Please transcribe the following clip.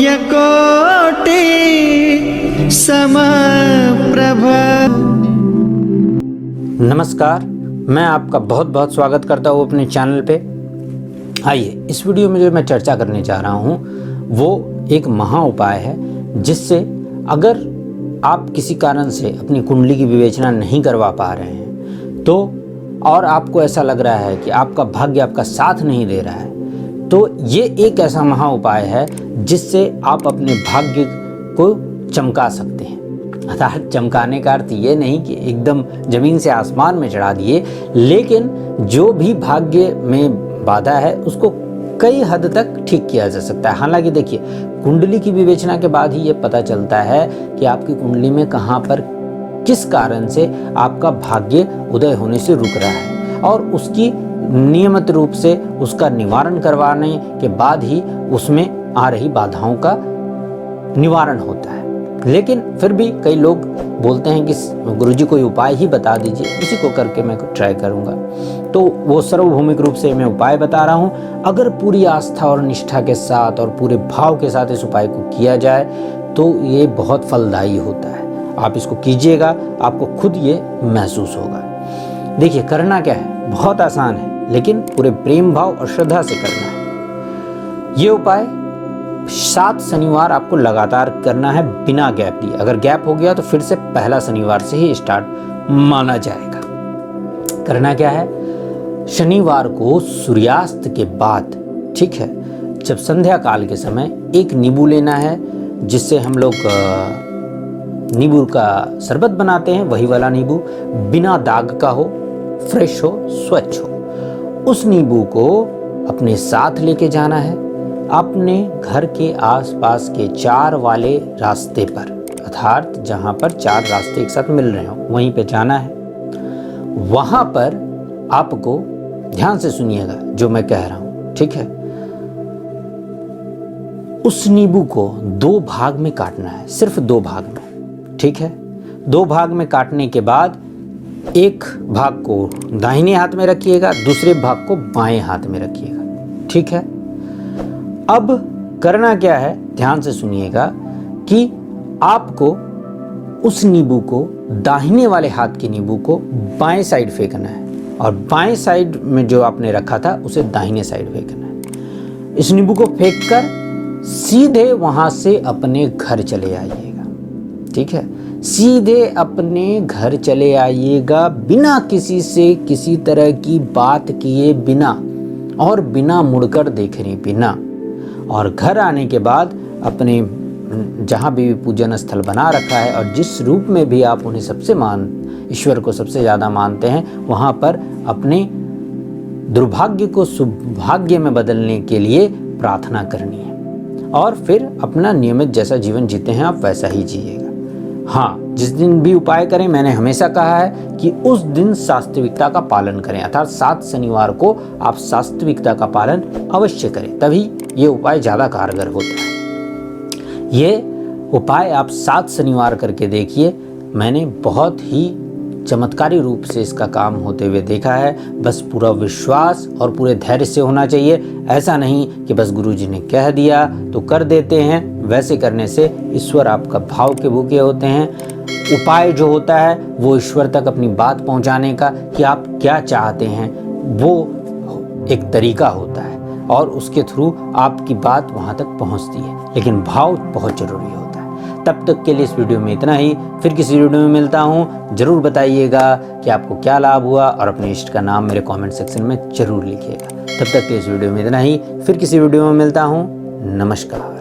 पुण्यकोटि समप्रभ। नमस्कार, मैं आपका बहुत बहुत स्वागत करता हूँ अपने चैनल पे। आइए, इस वीडियो में जो मैं चर्चा करने जा रहा हूँ वो एक महा उपाय है, जिससे अगर आप किसी कारण से अपनी कुंडली की विवेचना नहीं करवा पा रहे हैं तो और आपको ऐसा लग रहा है कि आपका भाग्य आपका साथ नहीं दे रहा है, तो ये एक ऐसा महा उपाय है जिससे आप अपने भाग्य को चमका सकते हैं। अर्थात चमकाने का अर्थ ये नहीं कि एकदम ज़मीन से आसमान में चढ़ा दिए, लेकिन जो भी भाग्य में बाधा है उसको कई हद तक ठीक किया जा सकता है। हालांकि देखिए, कुंडली की विवेचना के बाद ही ये पता चलता है कि आपकी कुंडली में कहाँ पर किस कारण से आपका भाग्य उदय होने से रुक रहा है, और उसकी नियमित रूप से उसका निवारण करवाने के बाद ही उसमें आ रही बाधाओं का निवारण होता है। लेकिन फिर भी कई लोग बोलते हैं कि गुरुजी कोई उपाय ही बता दीजिए, उसी को करके मैं ट्राई करूंगा। तो वो सार्वभौमिक रूप से मैं उपाय बता रहा हूं। अगर पूरी आस्था और निष्ठा के साथ और पूरे भाव के साथ इस उपाय को किया जाए तो ये बहुत फलदायी होता है। आप इसको कीजिएगा, आपको खुद ये महसूस होगा। देखिए, करना क्या है, बहुत आसान है, लेकिन पूरे प्रेम भाव और श्रद्धा से करना है। ये उपाय 7 शनिवार आपको लगातार करना है बिना गैप लिए। अगर गैप हो गया तो फिर से पहला शनिवार से ही स्टार्ट माना जाएगा। करना क्या है, शनिवार को सूर्यास्त के बाद, ठीक है, जब संध्या काल के समय एक नींबू लेना है, जिससे हम लोग नींबू का शरबत बनाते हैं, वही वाला नींबू, बिना दाग का हो, फ्रेश हो, स्वच्छ हो। उस नींबू को अपने साथ लेके जाना है। अपने घर के आसपास के 4 वाले रास्ते पर, अर्थात जहाँ पर 4 रास्ते एक साथ मिल रहे हो, वहीं पे जाना है। वहाँ पर आपको ध्यान से सुनिएगा जो मैं कह रहा हूँ, ठीक है। उस नींबू को 2 भाग में काटना है, सिर्फ 2 भाग में, ठीक है। 2 भाग में काटने के बाद एक भाग को दाहिने हाथ में रखिएगा, दूसरे भाग को बाएं हाथ में रखिएगा, ठीक है। अब करना क्या है, ध्यान से सुनिएगा कि आपको उस नींबू को, दाहिने वाले हाथ के नींबू को बाएं साइड फेंकना है, और बाएं साइड में जो आपने रखा था उसे दाहिने साइड फेंकना है। इस नींबू को फेंककर सीधे वहां से अपने घर चले आइएगा, ठीक है। सीधे अपने घर चले आइएगा, बिना किसी से किसी तरह की बात किए बिना, और बिना मुड़कर देखे बिना। और घर आने के बाद अपने जहाँ भी पूजन स्थल बना रखा है और जिस रूप में भी आप उन्हें ईश्वर को सबसे ज़्यादा मानते हैं, वहाँ पर अपने दुर्भाग्य को सौभाग्य में बदलने के लिए प्रार्थना करनी है, और फिर अपना नियमित जैसा जीवन जीते हैं आप वैसा ही जिएगा। हाँ, जिस दिन भी उपाय करें, मैंने हमेशा कहा है कि उस दिन वास्तविकता का पालन करें, अर्थात 7 शनिवार को आप वास्तविकता का पालन अवश्य करें, तभी ये उपाय ज़्यादा कारगर होता है। ये उपाय आप 7 शनिवार करके देखिए, मैंने बहुत ही चमत्कारी रूप से इसका काम होते हुए देखा है। बस पूरा विश्वास और पूरे धैर्य से होना चाहिए। ऐसा नहीं कि बस गुरुजी ने कह दिया तो कर देते हैं। वैसे करने से ईश्वर आपका भाव के भूखे होते हैं। उपाय जो होता है वो ईश्वर तक अपनी बात पहुंचाने का, कि आप क्या चाहते हैं, वो एक तरीका होता है, और उसके थ्रू आपकी बात वहां तक पहुंचती है। लेकिन भाव बहुत जरूरी होता है। तब तक के लिए इस वीडियो में इतना ही। फिर किसी वीडियो में मिलता हूँ। जरूर बताइएगा कि आपको क्या लाभ हुआ, और अपने इष्ट का नाम मेरे कमेंट सेक्शन में जरूर लिखिएगा। तब तक के इस वीडियो में इतना ही। फिर किसी वीडियो में मिलता हूँ। नमस्कार।